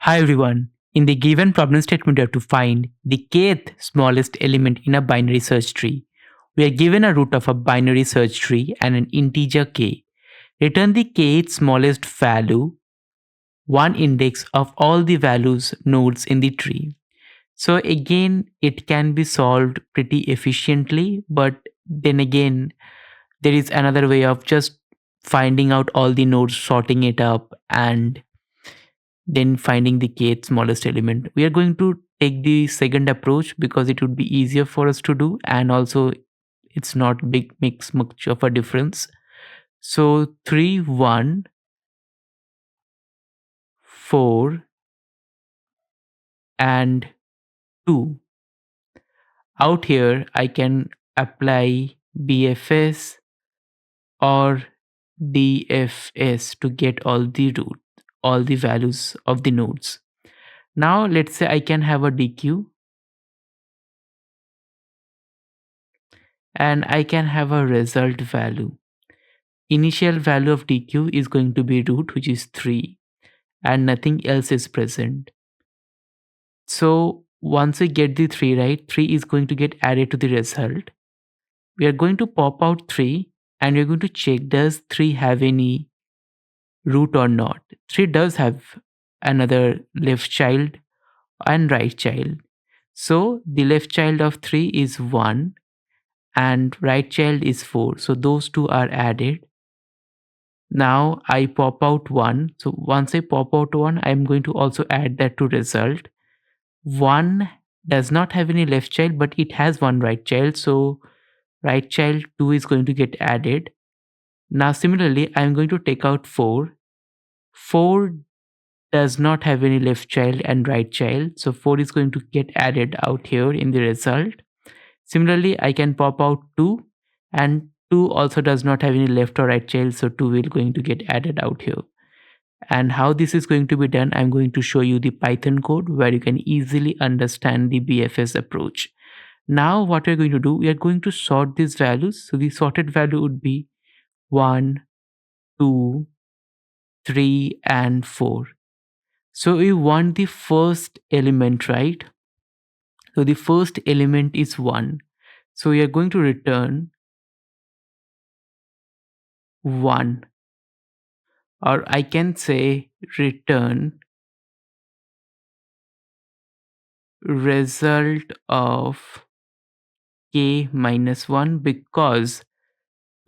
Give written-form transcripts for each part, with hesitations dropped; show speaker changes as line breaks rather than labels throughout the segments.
Hi everyone. In the given problem statement, we have to find the kth smallest element in a binary search tree. We are given a root of a binary search tree and an integer k. Return the kth smallest value, one index of all the values nodes in the tree. So again, it can be solved pretty efficiently, but then again, there is another way of just finding out all the nodes, sorting it up, and then finding the kth smallest element. We are going to take the second approach because it would be easier for us to do, and also it's not big makes much of a difference. So 3, 1, 4, and 2. Out here I can apply BFS or DFS to get all the values of the nodes. Now let's say I can have a DQ and I can have a result value. Initial value of dq is going to be root, which is 3, and nothing else is present. So once we get the 3 right, 3 is going to get added to the result. We are going to pop out 3 and we're going to check does 3 have any root or not. 3 does have another left child and right child. So the left child of 3 is 1 and right child is 4. So those two are added. Now I pop out 1. So once I pop out 1, I'm going to also add that to result. 1 does not have any left child, but it has one right child. So right child 2 is going to get added. Now similarly, I'm going to take out 4. 4 does not have any left child and right child. So 4 is going to get added out here in the result. Similarly, I can pop out 2, and 2 also does not have any left or right child. So 2 will going to get added out here. And how this is going to be done, I'm going to show you the Python code where you can easily understand the BFS approach. Now what we're going to do, we are going to sort these values. So the sorted value would be 1, 2, 3, and 4. So we want the first element, right? So the first element is 1. So we are going to return 1, or I can say return result of k minus 1 because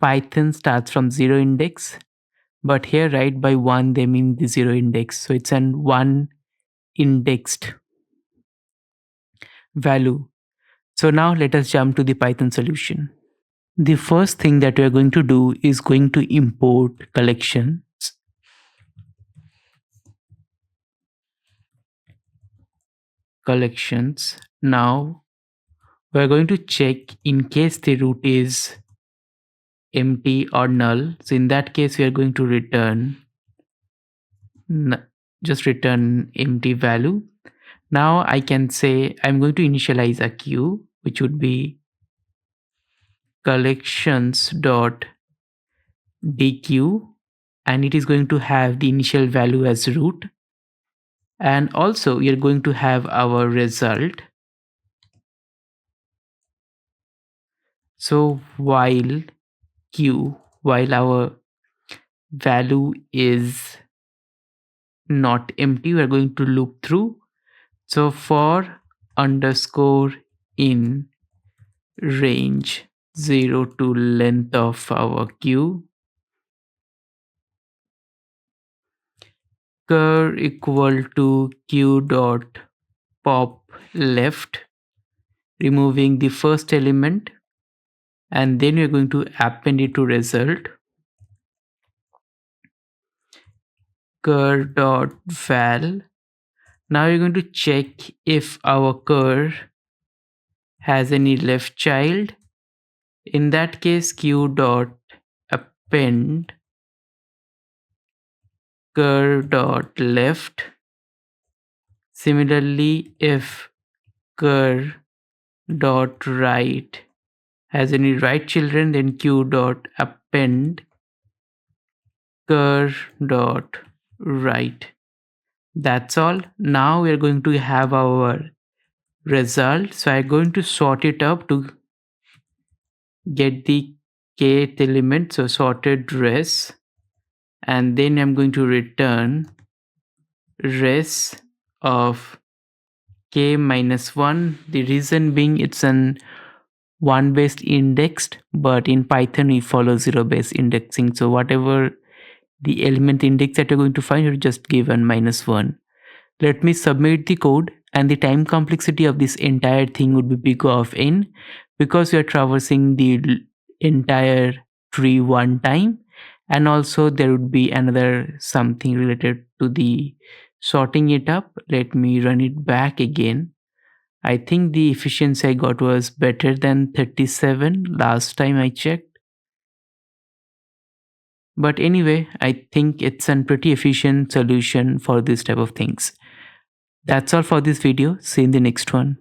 Python starts from 0 index, but here right by 1 they mean the 0 index. So it's an 1 indexed value. So now let us jump to the Python solution. The first thing that we are going to do is going to import collections. Now we are going to check in case the root is empty or null. So in that case we are going to return just return empty value. Now I can say I'm going to initialize a queue, which would be collections.dq, and it is going to have the initial value as root. And also we are going to have our result. So while our value is not empty, we are going to loop through. So for underscore in range 0 to length of our queue, cur equal to q dot pop left, removing the first element, and then we're going to append it to result. Cur dot val. Now we're going to check if our cur has any left child. In that case, q dot append cur dot left. Similarly, if cur dot right has any right children, then q dot append cur dot right. That's all. Now we're going to have our result. So I'm going to sort it up to get the kth element, so sorted res, and then I'm going to return res of k minus 1. The reason being it's an 1 based indexed, but in Python we follow 0 based indexing. So whatever the element index that you're going to find, you just give an minus 1. Let me submit the code, and the time complexity of this entire thing would be big of n, because we are traversing the entire tree one time, and also there would be another something related to the sorting it up. Let me run it back again. I think the efficiency I got was better than 37 last time I checked. But anyway, I think it's a pretty efficient solution for this type of things. That's all for this video. See you in the next one.